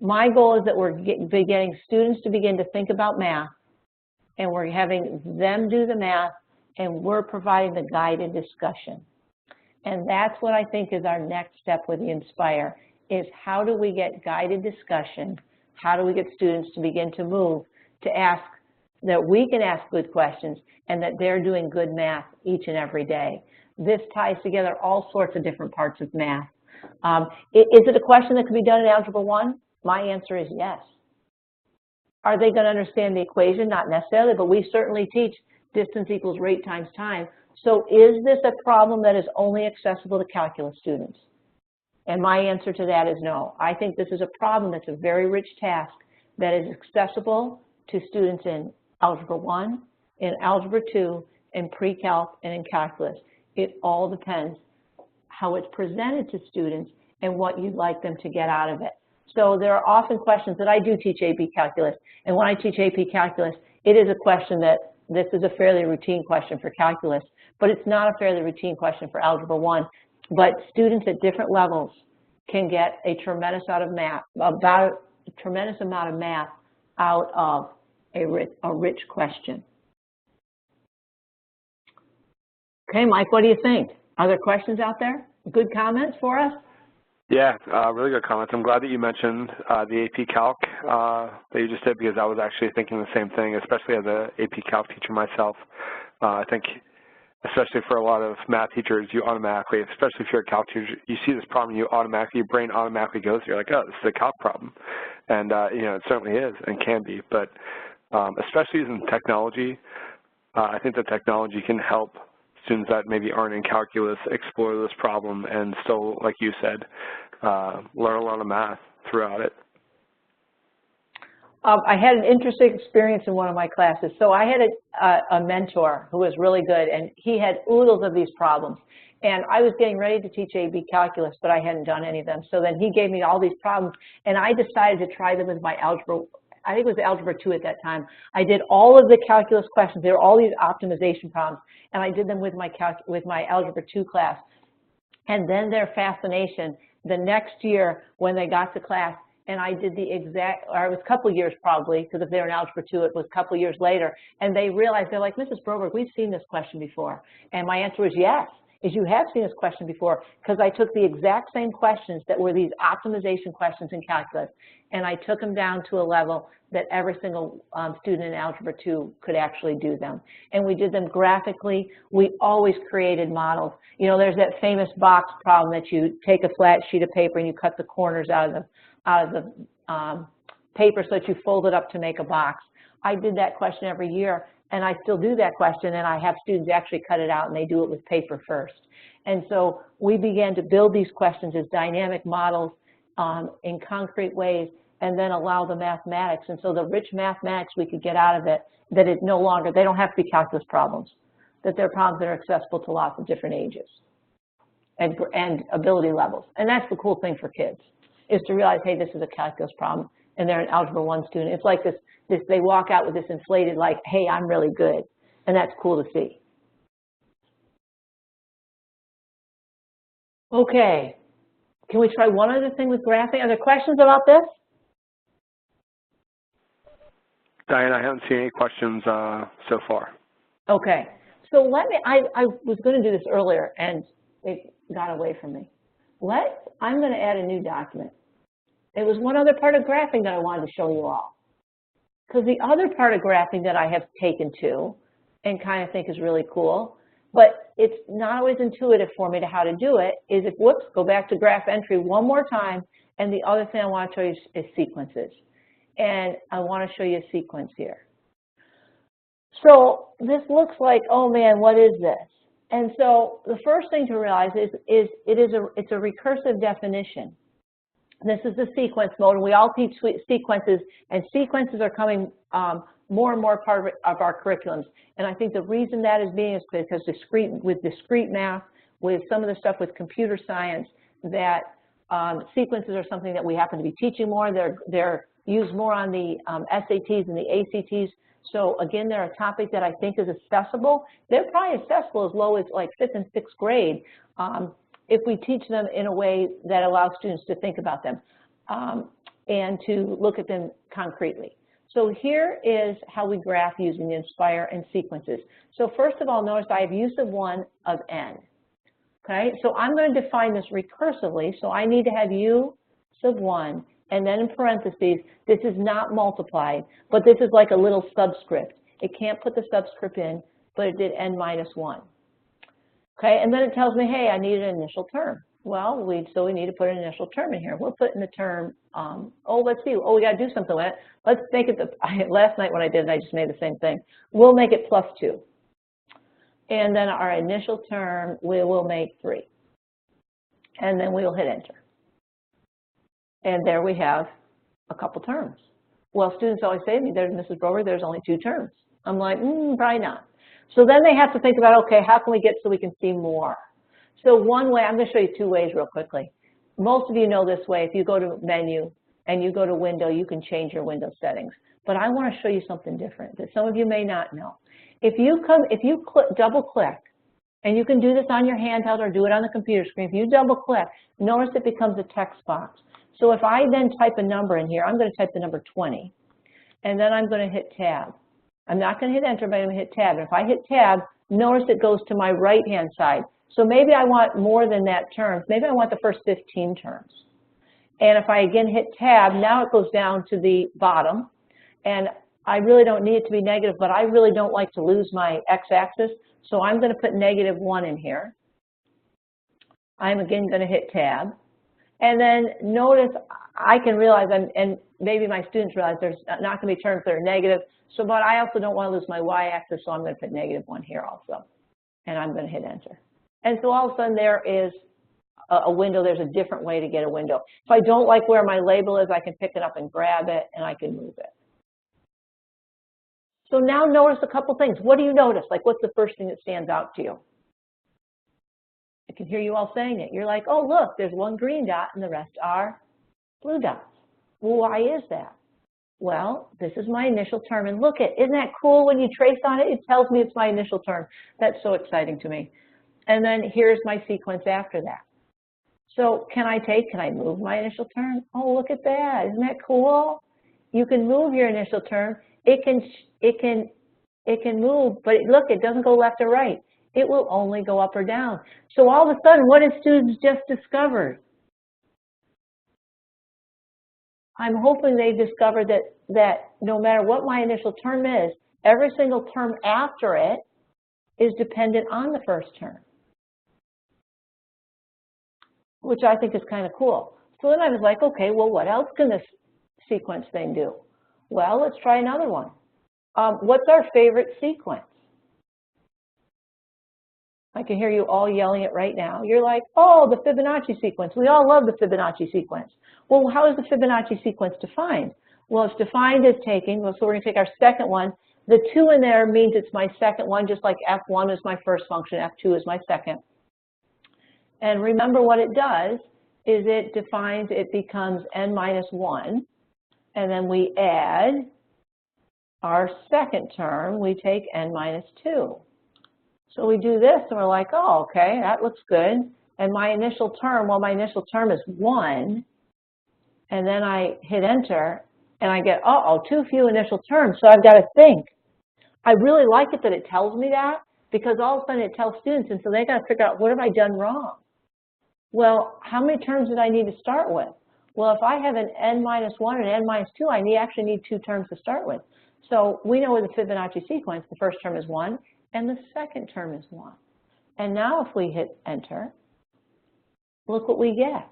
My goal is that we're getting students to begin to think about math, and we're having them do the math, and we're providing the guided discussion. And that's what I think is our next step with the Inspire, is how do we get guided discussion, how do we get students to begin to move, to ask, that we can ask good questions, and that they're doing good math each and every day. This ties together all sorts of different parts of math. Is it a question that can be done in Algebra 1? My answer is yes. Are they going to understand the equation? Not necessarily, but we certainly teach distance equals rate times time. So is this a problem that is only accessible to calculus students? And my answer to that is no. I think this is a problem that's a very rich task that is accessible to students in Algebra 1, in Algebra 2, in pre-calc, and in calculus. It all depends how it's presented to students and what you'd like them to get out of it. So there are often questions that I do teach AP Calculus, and when I teach AP Calculus, it is a question that this is a fairly routine question for calculus, but it's not a fairly routine question for Algebra 1. But students at different levels can get a tremendous amount of math, out of a rich question. Okay, Mike, what do you think? Are there questions out there? Good comments for us? Yeah, really good comments. I'm glad that you mentioned the AP Calc that you just did, because I was actually thinking the same thing, especially as an AP Calc teacher myself. I think especially for a lot of math teachers, you automatically, especially if you're a calc teacher, you see this problem, your brain automatically goes, you're like, oh, this is a calc problem. And, you know, it certainly is and can be, but especially using technology, I think that technology can help students that maybe aren't in calculus explore this problem and still, like you said, learn a lot of math throughout it. I had an interesting experience in one of my classes. So I had a mentor who was really good, and he had oodles of these problems. And I was getting ready to teach AB Calculus, but I hadn't done any of them. So then he gave me all these problems, and I decided to try them with my algebra. I think it was Algebra 2 at that time. I did all of the calculus questions. There were all these optimization problems, and I did them with my Algebra 2 class. And then their fascination, the next year when they got to class, and I did the exact, or it was a couple of years probably, because if they're in Algebra 2, it was a couple of years later, and they realized, they're like, Mrs. Broberg, we've seen this question before. And my answer was yes, is you have seen this question before, because I took the exact same questions that were these optimization questions in calculus, and I took them down to a level that every single student in Algebra 2 could actually do them. And we did them graphically. We always created models. You know, there's that famous box problem that you take a flat sheet of paper and you cut the corners out of the paper so that you fold it up to make a box. I did that question every year, and I still do that question, and I have students actually cut it out, and they do it with paper first. And so we began to build these questions as dynamic models in concrete ways, and then allow the mathematics. And so the rich mathematics we could get out of it, that it no longer, they don't have to be calculus problems, that they're problems that are accessible to lots of different ages and ability levels. And that's the cool thing for kids, is to realize, hey, this is a calculus problem, and they're an Algebra 1 student. It's like this, they walk out with this inflated, like, hey, I'm really good, and that's cool to see. Okay, can we try one other thing with graphing? Are there questions about this? Diane, I haven't seen any questions so far. Okay, so let me, I was going to do this earlier, and it got away from me. I'm going to add a new document. There was one other part of graphing that I wanted to show you all. Because the other part of graphing that I have taken to and kind of think is really cool, but it's not always intuitive for me to how to do it, is if, whoops, go back to graph entry one more time, and the other thing I want to show you is sequences. And I want to show you a sequence here. So this looks like, oh man, what is this? And so the first thing to realize is it's a recursive definition. This is the sequence mode, and we all teach sequences, and sequences are coming more and more part of our curriculums. And I think the reason that is being is because with discrete math, with some of the stuff with computer science, that sequences are something that we happen to be teaching more. They're used more on the SATs and the ACTs. So again, they're a topic that I think is accessible. They're probably accessible as low as like 5th and 6th grade. If we teach them in a way that allows students to think about them. and to look at them concretely. So here is how we graph using the Nspire and sequences. So first of all, notice I have use of 1 of n. Okay, so I'm going to define this recursively, so I need to have u sub 1, and then in parentheses, this is not multiplied, but this is like a little subscript. It can't put the subscript in, but it did n minus 1. Okay, and then it tells me, hey, I need an initial term. Well, so we need to put an initial term in here. We'll put in the term, let's see, we got to do something with it. Let's make it, last night when I did it, I just made the same thing. We'll make it plus 2. And then our initial term, we will make 3. And then we'll hit enter. And there we have a couple terms. Well, students always say to me, there's Mrs. Brover, there's only 2 terms. I'm like, probably not. So then they have to think about, okay, how can we get so we can see more? So one way, I'm going to show you 2 ways real quickly. Most of you know this way. If you go to menu and you go to window, you can change your window settings. But I want to show you something different that some of you may not know. If you double click, and you can do this on your handheld or do it on the computer screen, if you double click, notice it becomes a text box. So if I then type a number in here, I'm going to type the number 20, and then I'm going to hit tab. I'm not going to hit enter, but I'm going to hit tab. And if I hit tab, notice it goes to my right-hand side. So maybe I want more than that terms. Maybe I want the first 15 terms. And if I again hit tab, now it goes down to the bottom. And I really don't need it to be negative, but I really don't like to lose my x-axis. So I'm going to put -1 in here. I'm again going to hit tab. And then notice I can realize, and maybe my students realize there's not going to be terms that are negative. So, but I also don't want to lose my y-axis, so I'm going to put -1 here also. And I'm going to hit enter. And so all of a sudden there is a window. There's a different way to get a window. If I don't like where my label is, I can pick it up and grab it, and I can move it. So now notice a couple things. What do you notice? Like, what's the first thing that stands out to you? I can hear you all saying it. You're like, oh, look, there's 1 green dot, and the rest are blue dots. Well, why is that? Well, this is my initial term, and look isn't that cool when you trace on it? It tells me it's my initial term. That's so exciting to me. And then here's my sequence after that. So can I move my initial term? Oh, look at that. Isn't that cool? You can move your initial term. It can move, but look, it doesn't go left or right. It will only go up or down. So all of a sudden, what have students just discovered? I'm hoping they discovered that no matter what my initial term is, every single term after it is dependent on the first term, which I think is kind of cool. So then I was like, okay, well, what else can this sequence thing do? Well, let's try another one. What's our favorite sequence? I can hear you all yelling it right now. You're like, oh, the Fibonacci sequence. We all love the Fibonacci sequence. Well, how is the Fibonacci sequence defined? Well, it's defined as taking, so we're going to take our second one. The 2 in there means it's my second one, just like F1 is my first function, F2 is my second. And remember what it does is it becomes n minus 1, and then we add our second term, we take n minus 2. So we do this, and we're like, oh, okay, that looks good. And my initial term, well, my initial term is 1, and then I hit enter, and I get, uh-oh, too few initial terms, so I've got to think. I really like it that it tells me that, because all of a sudden it tells students, and so they got to figure out, what have I done wrong? Well, how many terms did I need to start with? Well, if I have an n minus 1 and n minus 2, I actually need 2 terms to start with. So we know with the Fibonacci sequence, the first term is 1, and the second term is 1. And now if we hit enter, look what we get.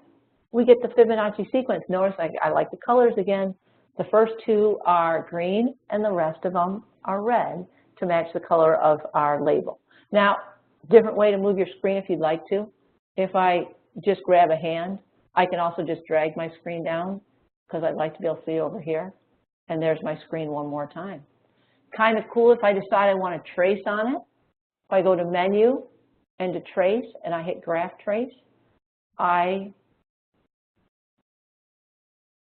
We get the Fibonacci sequence. Notice I like the colors again. The first 2 are green, and the rest of them are red to match the color of our label. Now, different way to move your screen if you'd like to. If I just grab a hand, I can also just drag my screen down because I'd like to be able to see over here. And there's my screen one more time. Kind of cool if I decide I want to trace on it. If I go to menu and to trace, and I hit graph trace,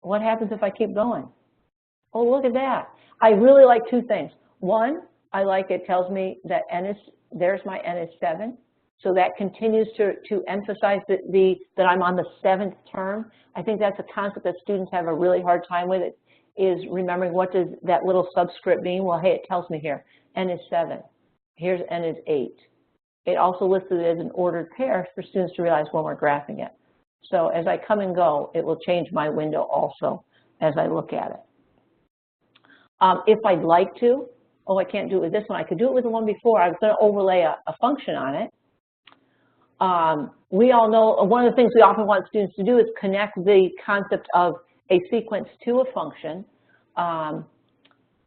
what happens if I keep going? Oh, look at that. I really like 2 things. One, I like it tells me that there's my n is 7. So that continues to emphasize that I'm on the 7th term. I think that's a concept that students have a really hard time with, is remembering what does that little subscript mean. Well, hey, it tells me here, n is 7. Here's n is 8. It also listed it as an ordered pair for students to realize when we're graphing it. So as I come and go, it will change my window also as I look at it. If I'd like to, I can't do it with this one. I could do it with the one before. I was going to overlay a function on it. We all know one of the things we often want students to do is connect the concept of a sequence to a function. And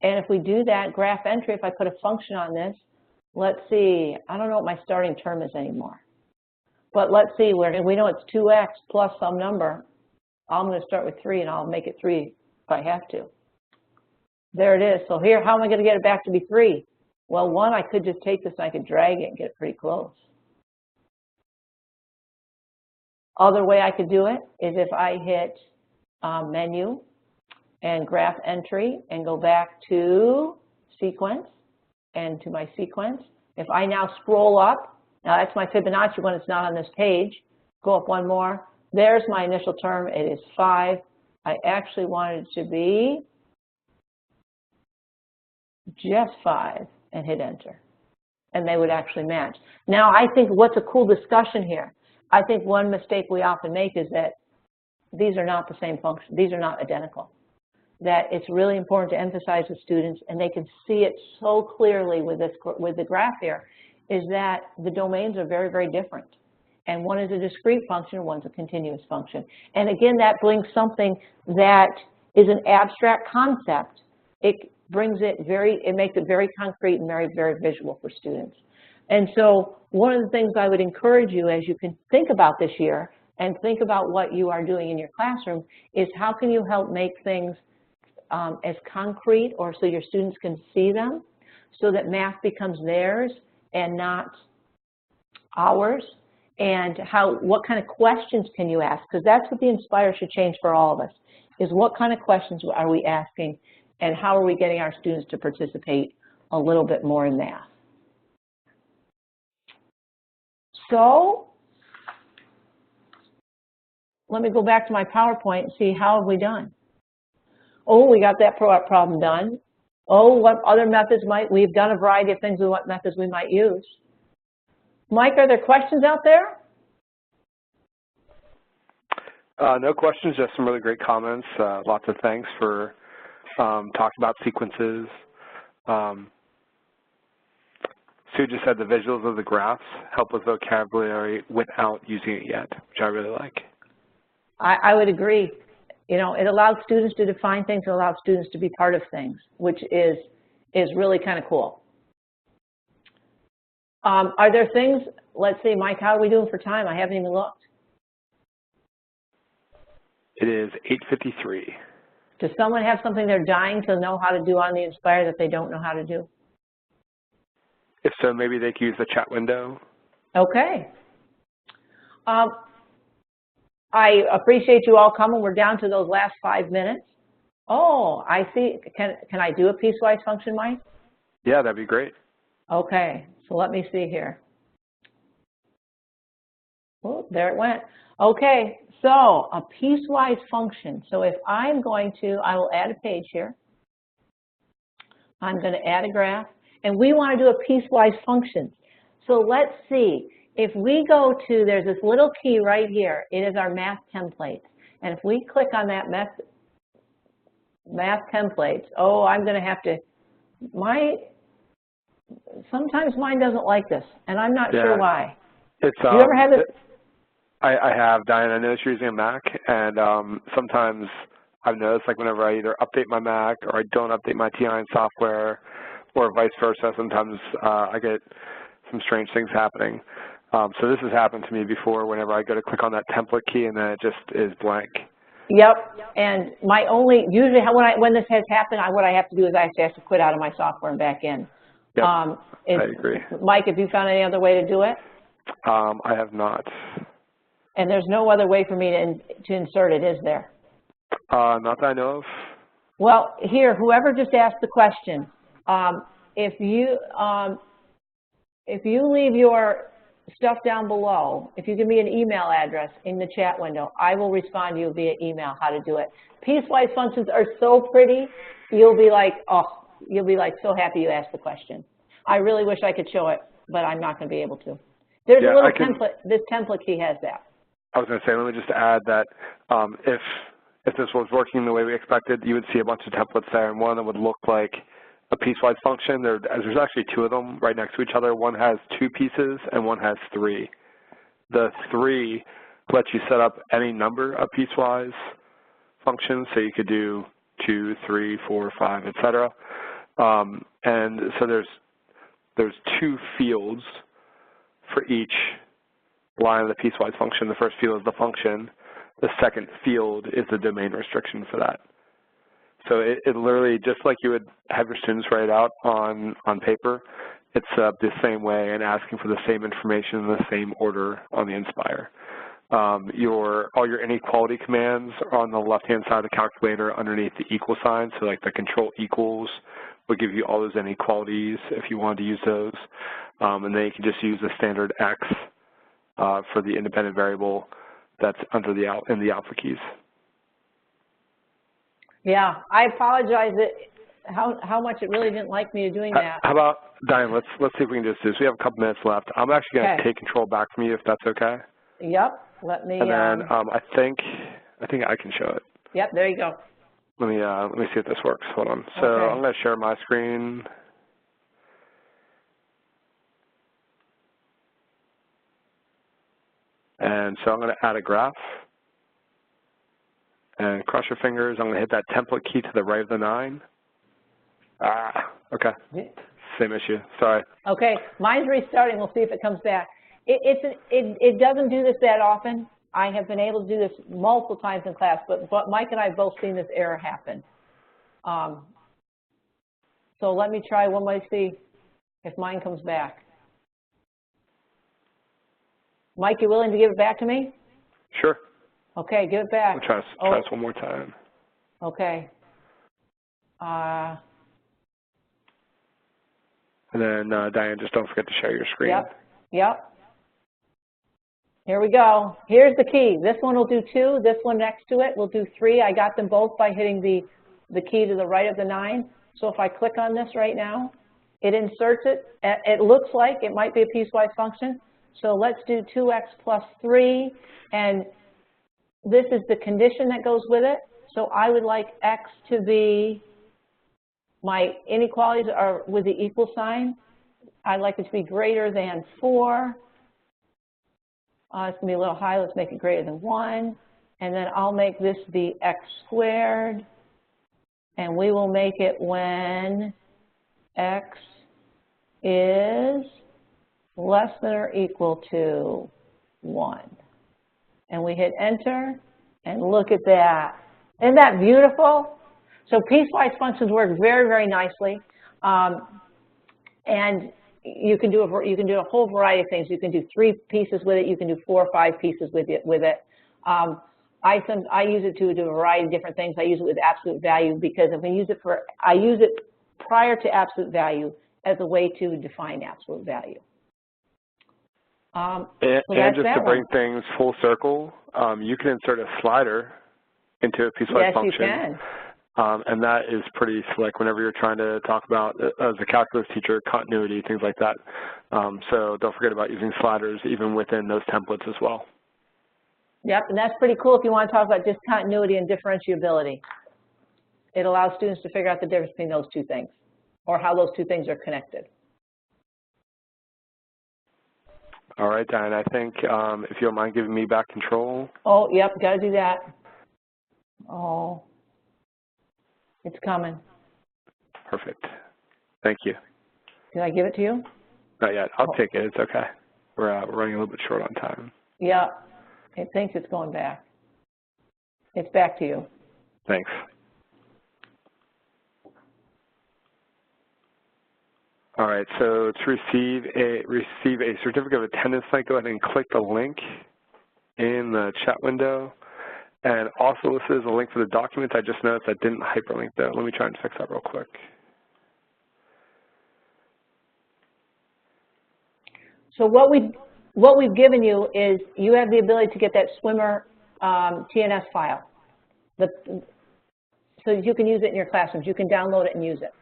if we do that, graph entry, if I put a function on this, let's see, I don't know what my starting term is anymore. But let's see, we know it's 2x plus some number. I'm going to start with 3, and I'll make it 3 if I have to. There it is. So here, how am I going to get it back to be 3? Well, one, I could just take this and I could drag it and get it pretty close. Other way I could do it is if I hit menu and graph entry and go back to sequence and to my sequence. If I now scroll up, now that's my Fibonacci when it's not on this page, go up one more, there's my initial term, it is 5. I actually wanted it to be just 5 and hit enter. And they would actually match. Now I think what's a cool discussion here, I think one mistake we often make is that these are not the same function. These are not identical. That it's really important to emphasize with students, and they can see it so clearly with the graph here, is that the domains are very, very different. And one is a discrete function, one's a continuous function. And again, that brings something that is an abstract concept. It makes it very concrete and very, very visual for students. And so one of the things I would encourage you as you can think about this year and think about what you are doing in your classroom is how can you help make things as concrete, or so your students can see them, so that math becomes theirs and not ours. And what kind of questions can you ask? Because that's what the Nspire should change for all of us, is what kind of questions are we asking and how are we getting our students to participate a little bit more in math. So let me go back to my PowerPoint and see how have we done. Oh, we got that problem done. Oh, what other methods we've done a variety of things with what methods we might use. Mike, are there questions out there? No questions, just some really great comments. Lots of thanks for talking about sequences. Sue just said the visuals of the graphs help with vocabulary without using it yet, which I really like. I would agree. You know, it allows students to define things, it allows students to be part of things, which is really kind of cool. Are there things, let's see, Mike, how are we doing for time? I haven't even looked. It is 8:53. Does someone have something they're dying to know how to do on the Nspire that they don't know how to do? If so, maybe they could use the chat window. Okay. I appreciate you all coming. We're down to those last 5 minutes. Oh, I see. Can I do a piecewise function, Mike? Yeah, that'd be great. Okay, so let me see here. Oh, there it went. Okay, so a piecewise function. So if I'm going to, I will add a page here. I'm going to add a graph, and we want to do a piecewise function. So let's see. If we go to, there's this little key right here. It is our math templates. And if we click on that math templates, oh, I'm going to have to, sometimes mine doesn't like this, and I'm not sure why. It's, you ever have it? I have, Diane. I know you're using a Mac, and sometimes I've noticed, like, whenever I either update my Mac or I don't update my TI software, or vice versa, sometimes I get some strange things happening. So this has happened to me before whenever I go to click on that template key and then it just is blank. Yep, and usually when this has happened, what I have to do is I have to quit out of my software and back in. Yep, I agree. Mike, have you found any other way to do it? I have not. And there's no other way for me to insert it, is there? Not that I know of. Well, here, whoever just asked the question, if you leave your stuff down below. If you give me an email address in the chat window, I will respond to you via email how to do it. Piecewise functions are so pretty, you'll be like, oh, you'll be like so happy you asked the question. I really wish I could show it, but I'm not going to be able to. There's a little template. This template key has that. I was going to say, let me just add that if this was working the way we expected, you would see a bunch of templates there, and one that would look like a piecewise function. There's actually two of them right next to each other. One has 2 pieces and one has 3. The 3 lets you set up any number of piecewise functions, so you could do 2, 3, 4, 5, etc. And so there's 2 fields for each line of the piecewise function. The first field is the function. The second field is the domain restriction for that. So it literally, just like you would have your students write out on paper, it's the same way and asking for the same information in the same order on the Nspire. All your inequality commands are on the left-hand side of the calculator underneath the equal sign. So like the control equals will give you all those inequalities if you wanted to use those. And then you can just use the standard X for the independent variable that's under in the alpha keys. Yeah, I apologize how much it really didn't like me doing that. How about, Diane, let's see if we can just do this. We have a couple minutes left. I'm actually going to take control back from you if that's okay. Yep, let me. And then I think I can show it. Yep, there you go. Let me see if this works. Hold on. So I'm going to share my screen. And so I'm going to add a graph. And cross your fingers. I'm going to hit that template key to the right of the 9. Okay. Same issue. Sorry. Okay, mine's restarting. We'll see if it comes back. It doesn't do this that often. I have been able to do this multiple times in class, but Mike and I have both seen this error happen. So let me try one more, see if mine comes back. Mike, you willing to give it back to me? Sure. Okay, give it back. We'll try this one more time. Okay. And then, Diane, just don't forget to share your screen. Yep. Here we go. Here's the key. This one will do 2. This one next to it will do 3. I got them both by hitting the key to the right of the 9. So if I click on this right now, it inserts it. It looks like it might be a piecewise function. So let's do 2x plus 3. And this is the condition that goes with it. So I would like x to be, my inequalities are with the equal sign. I'd like it to be greater than 4. It's going to be a little high. Let's make it greater than 1. And then I'll make this be x squared. And we will make it when x is less than or equal to 1. And we hit enter, and look at that. Isn't that beautiful? So piecewise functions work very, very nicely. And you can do a whole variety of things. You can do 3 pieces with it. You can do 4 or 5 pieces with it. I use it to do a variety of different things. I use it with absolute value because I use it prior to absolute value as a way to define absolute value. And just to bring things full circle, you can insert a slider into a piecewise function. Yes, you can. And that is pretty slick whenever you're trying to talk about, as a calculus teacher, continuity, things like that. So don't forget about using sliders even within those templates as well. Yep, and that's pretty cool if you want to talk about discontinuity and differentiability. It allows students to figure out the difference between those 2 things or how those 2 things are connected. All right, Diane, I think if you don't mind giving me back control. Oh, yep, got to do that. Oh, it's coming. Perfect. Thank you. Did I give it to you? Not yet. I'll take it. It's okay. We're running a little bit short on time. Yeah, it thinks it's going back. It's back to you. Thanks. All right, so to receive a certificate of attendance link, go ahead and click the link in the chat window. And also this is a link for the documents. I just noticed I didn't hyperlink that. Let me try and fix that real quick. So what we what we've given you is you have the ability to get that swimmer TNS file. So that you can use it in your classrooms. You can download it and use it.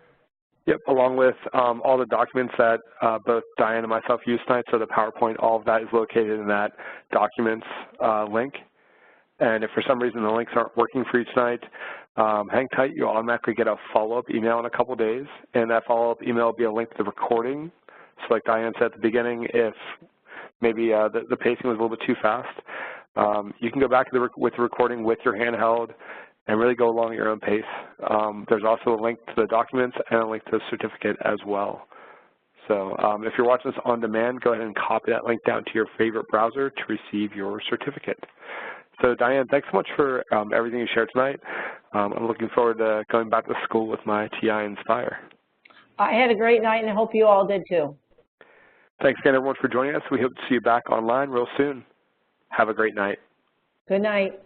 Yep, along with all the documents that both Diane and myself use tonight, so the PowerPoint, all of that is located in that documents link. And if for some reason the links aren't working for you tonight, hang tight. You'll automatically get a follow-up email in a couple days, and that follow-up email will be a link to the recording. So like Diane said at the beginning, if maybe the pacing was a little bit too fast, you can go back with the recording with your handheld and really go along at your own pace. There's also a link to the documents and a link to the certificate as well. So if you're watching this on demand, go ahead and copy that link down to your favorite browser to receive your certificate. So Diane, thanks so much for everything you shared tonight. I'm looking forward to going back to school with my TI-Nspire. I had a great night, and I hope you all did too. Thanks again, everyone, for joining us. We hope to see you back online real soon. Have a great night. Good night.